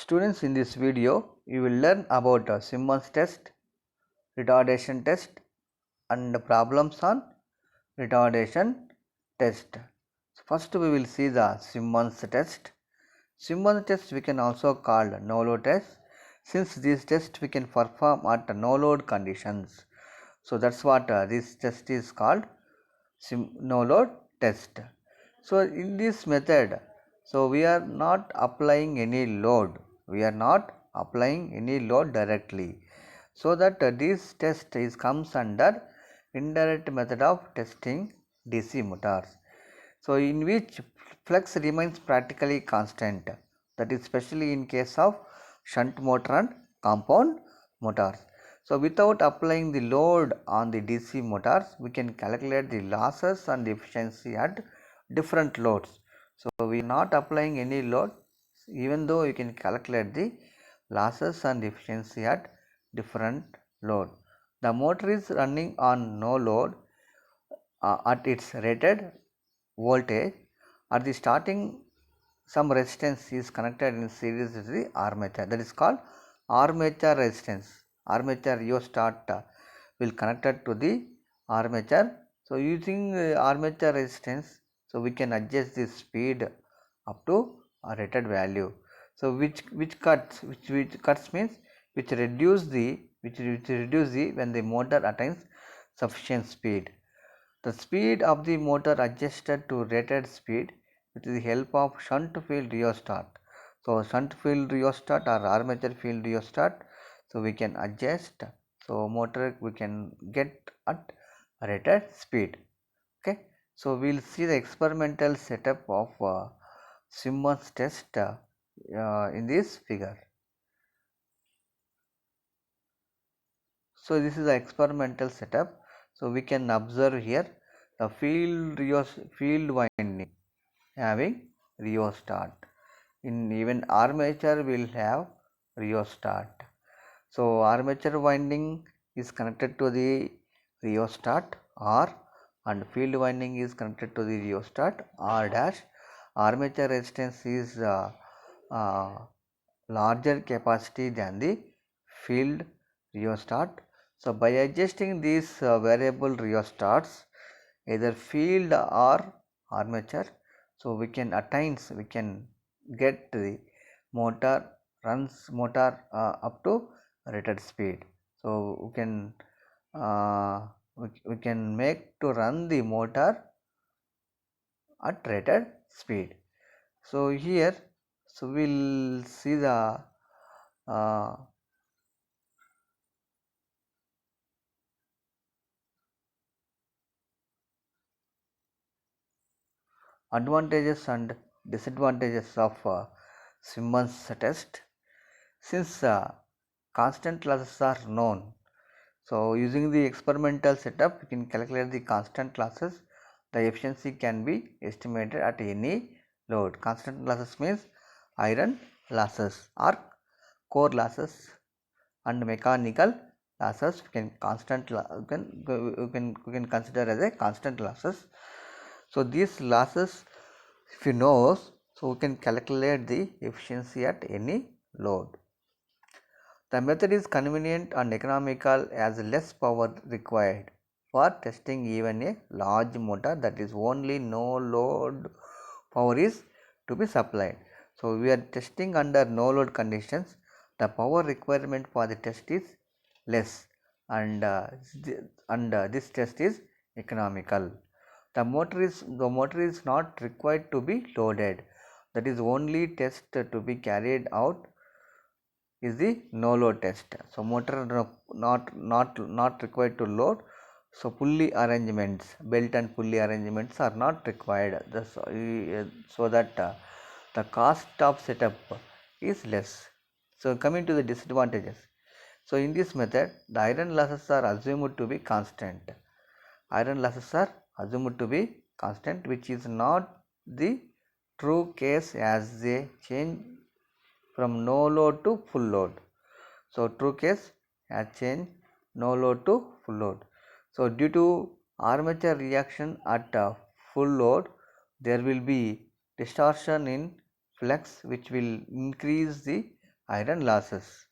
Students, in this video, you will learn about Simmons test, retardation test, and problems on retardation test. So first, we will see the Simmons test. Simmons test we can also call no load test, since this test we can perform at no load conditions. So that's what this test is called, no load test. So in this method, so we are not applying any load. We are not applying any load directly. So that this test is comes under indirect method of testing DC motors. So in which flux remains practically constant. That is especially in case of shunt motor and compound motors. So without applying the load on the DC motors, we can calculate the losses and the efficiency at different loads. So we are not applying any load, even though you can calculate the losses and efficiency at different load. The motor is running on no load at its rated voltage. At the starting, some resistance is connected in series with the armature, that is called armature resistance. Armature rheostat will connected to the armature. So using armature resistance, so we can adjust the speed up to a rated value. So which cuts means which reduce the when the motor attains sufficient speed. The speed of the motor adjusted to rated speed with the help of shunt field rheostat. So shunt field rheostat or armature field rheostat, so we can adjust. So motor we can get at rated speed. Okay. So we will see the experimental setup of Simmons test in this figure. So this is the experimental setup. So we can observe here the field winding having rheostat. In even armature will have rheostat. So armature winding is connected to the rheostat R, and field winding is connected to the rheostat R dash. Armature resistance is larger capacity than the field rheostat. So by adjusting these variable rheostats, either field or armature, so we can get the motor up to rated speed. So we can make to run the motor at rated speed. So here, so we'll see the advantages and disadvantages of Simmons test. Since constant losses are known, so using the experimental setup, we can calculate the constant losses. The efficiency can be estimated at any load. Constant losses means iron losses or core losses and mechanical losses. We can consider as a constant losses. So these losses, if you know, so we can calculate the efficiency at any load. The method is convenient and economical as less power required for testing even a large motor, that is only no load power is to be supplied. So we are testing under no load conditions. The power requirement for the test is less, and this test is economical. The motor is not required to be loaded. That is only test to be carried out is the no load test. So motor not required to load. So pulley arrangements, belt and pulley arrangements are not required. So that the cost of setup is less. So coming to the disadvantages. So in this method, the iron losses are assumed to be constant. Iron losses are assumed to be constant, which is not the true case as they change from no load to full load. So true case has changed no load to full load. So due to armature reaction at full load, there will be distortion in flux which will increase the iron losses.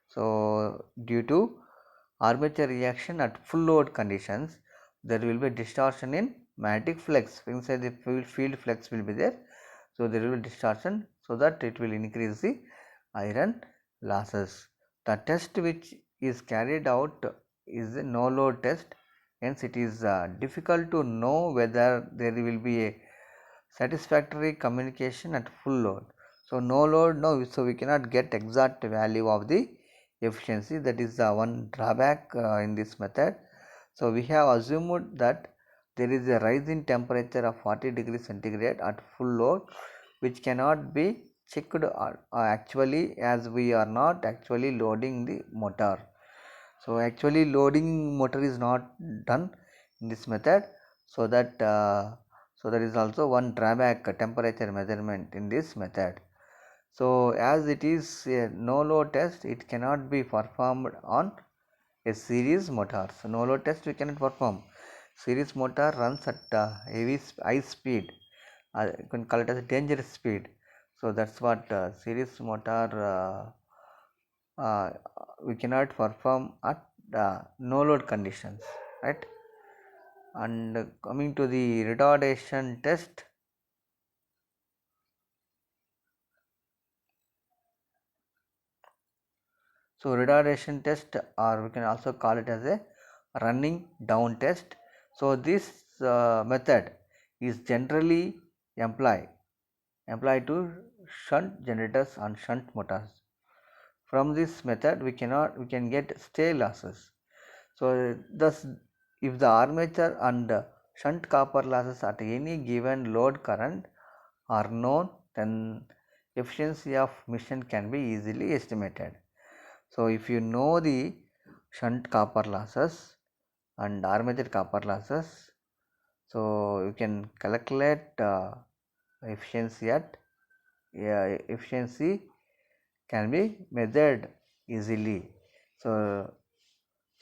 So due to armature reaction at full load conditions, there will be distortion in magnetic flux. Inside the field flux will be there. So there will be distortion, so that it will increase the iron losses. The test which is carried out is a no load test. Hence it is difficult to know whether there will be a satisfactory communication at full load. So no load, no, so we cannot get exact value of the efficiency. That is the one drawback in this method. So we have assumed that there is a rise in temperature of 40 degrees centigrade at full load, which cannot be checked actually, as we are not actually loading the motor. So actually loading motor is not done in this method, so that is also one drawback, temperature measurement in this method. So as it is a no load test, it cannot be performed on a series motor. So no load test we cannot perform. Series motor runs at high speed. You can call it as a dangerous speed. So that's what series motor we cannot perform at no load conditions, right? And coming to the retardation test, so retardation test, or we can also call it as a running down test. So this method is generally employed to shunt generators and shunt motors. From this method we can get stay losses. So thus, if the armature and shunt copper losses at any given load current are known, then efficiency of machine can be easily estimated. So if you know the shunt copper losses and armature copper losses, so you can calculate efficiency at efficiency can be measured easily. So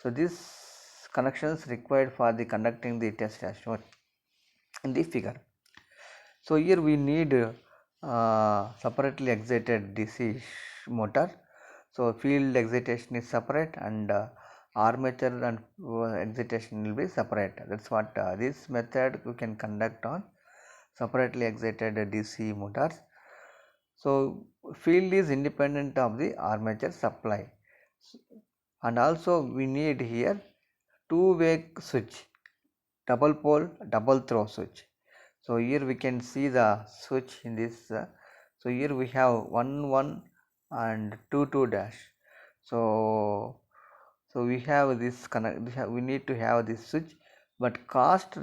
this connections required for the conducting the test as shown in the figure. So here we need separately excited DC motor. So field excitation is separate, and armature and excitation will be separate. That's what this method we can conduct on separately excited DC motors. So field is independent of the armature supply, and also we need here two-way switch, double pole double throw switch. So here we can see the switch in this. So here we have 1 and 2 dash. So we have this connect. We need to have this switch, but cost of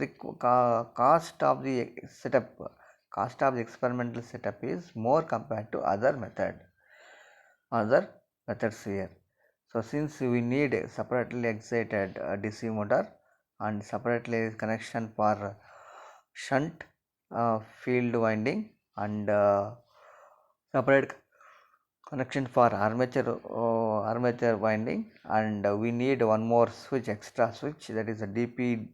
the setup, cost of the experimental setup is more compared to other methods here. So since we need a separately excited DC motor and separately connection for shunt field winding, and separate connection for armature winding, and we need one more switch, extra switch, that is a DT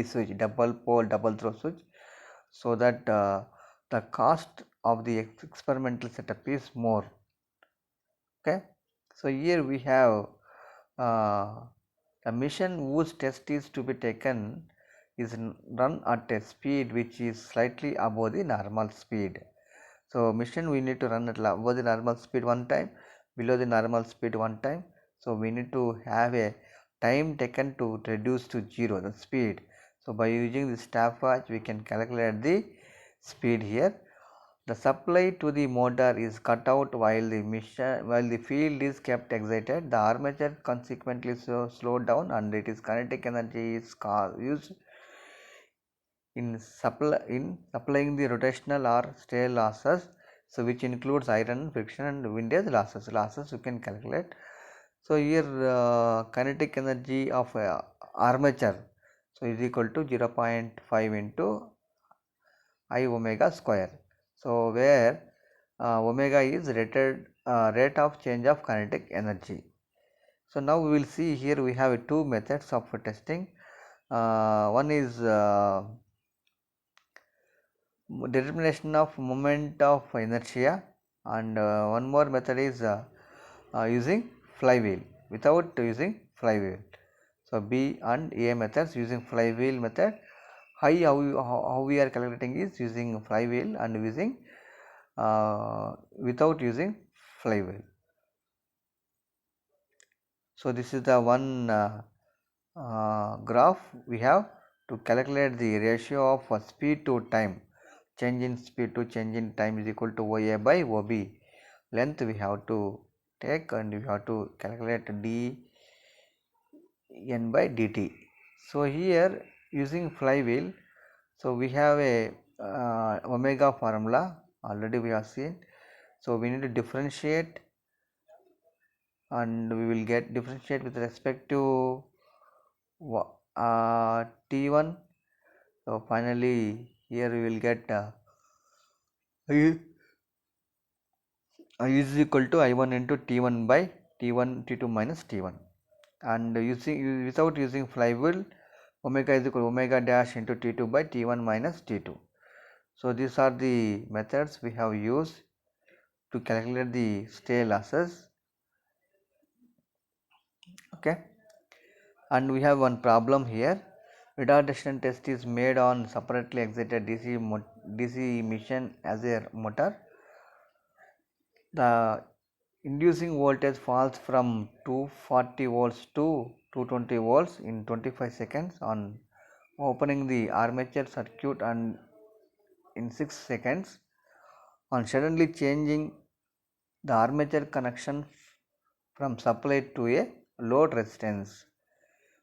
switch, double pole double throw switch, so that the cost of the experimental setup is more. Okay, so here we have a mission whose test is to be taken is run at a speed which is slightly above the normal speed. So mission we need to run at above the normal speed one time, below the normal speed one time. So we need to have a time taken to reduce to 0 the speed. So by using the stopwatch we can calculate the speed here. The supply to the motor is cut out while the field is kept excited. The armature consequently slowed down, and it is kinetic energy is used in supplying the rotational or stay losses, so which includes iron, friction, and windage losses you can calculate. So here kinetic energy of armature so is equal to 0.5 into I omega square. So where omega is rate of change of kinetic energy. So now we will see here we have two methods of testing. One is determination of moment of inertia, and one more method is using flywheel without using flywheel. So B and A methods using flywheel method. How we are calculating is using flywheel and using without using flywheel. So this is the one graph we have to calculate the ratio of speed to time. Change in speed to change in time is equal to OA by OB. Length we have to take and we have to calculate dN by dt. So here using flywheel, so we have a omega formula already we have seen. So we need to differentiate and we will get differentiate with respect to t1. So finally here we will get I is equal to I1 into T1 by T1 T2 minus T1, and without using flywheel, omega is equal to omega dash into T2 by T1 minus T2. So these are the methods we have used to calculate the stay losses. Okay, and we have one problem here. Retardation test is made on separately excited DC emission as a motor. The inducing voltage falls from 240 volts to 220 volts in 25 seconds on opening the armature circuit and in 6 seconds on suddenly changing the armature connection from supply to a load resistance,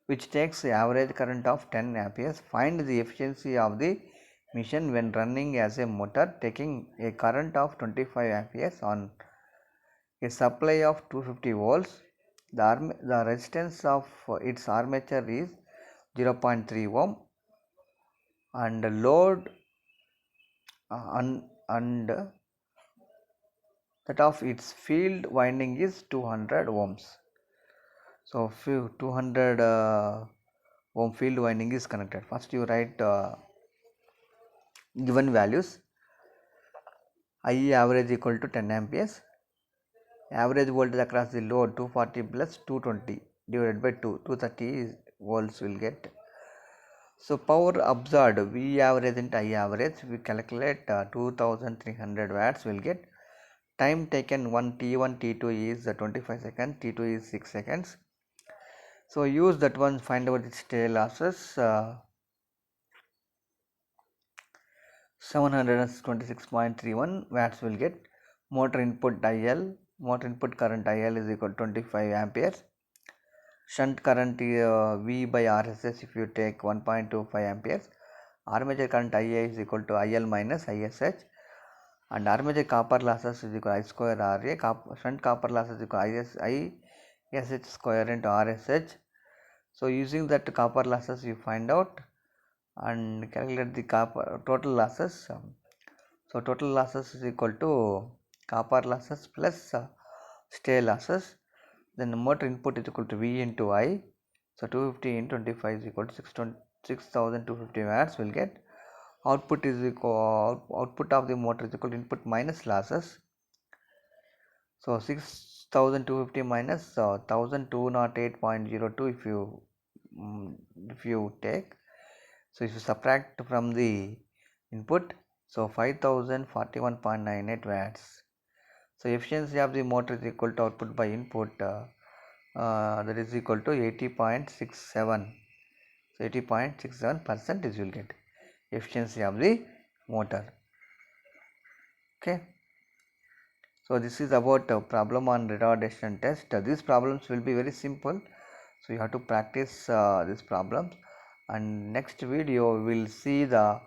which takes the average current of 10 amperes. Find the efficiency of the machine when running as a motor taking a current of 25 amperes on a supply of 250 volts. The resistance of its armature is 0.3 ohm and the load and that of its field winding is 200 ohms. So 200 ohm field winding is connected. First you write given values. I average equal to 10 amperes. Average voltage across the load 240 plus 220 divided by 2, 230 volts will get. So power absorbed, V average and I average, we calculate 2300 watts will get. Time taken T1 T2 is 25 seconds, T2 is 6 seconds. So use that one, find out its stay losses. 726.31 watts will get. Motor input current IL is equal to 25 amperes. Shunt current V by RSS if you take 1.25 amperes. Armature current IA is equal to IL minus ISH, and armature copper losses is equal to I square RA. Shunt copper losses is equal to ISH square into RSH. So using that copper losses you find out and calculate the copper total losses. So total losses is equal to copper losses plus stay losses. Then the motor input is equal to V into I. So 250 into 25 is equal to 6250 watts will get. Output is equal, output of the motor is equal to input minus losses. So 6250 minus 1208.02 if you take. So if you subtract from the input, so 5041.98 watts. So efficiency of the motor is equal to output by input, that is equal to 80.67. So 80.67% is will get efficiency of the motor. Okay. So this is about a problem on retardation test. These problems will be very simple. So you have to practice these problems. And next video we will see the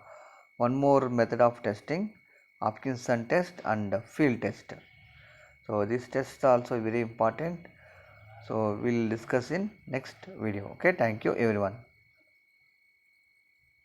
one more method of testing, Hopkinson test and field test. So this test also very important. So we will discuss in next video. Okay, thank you everyone.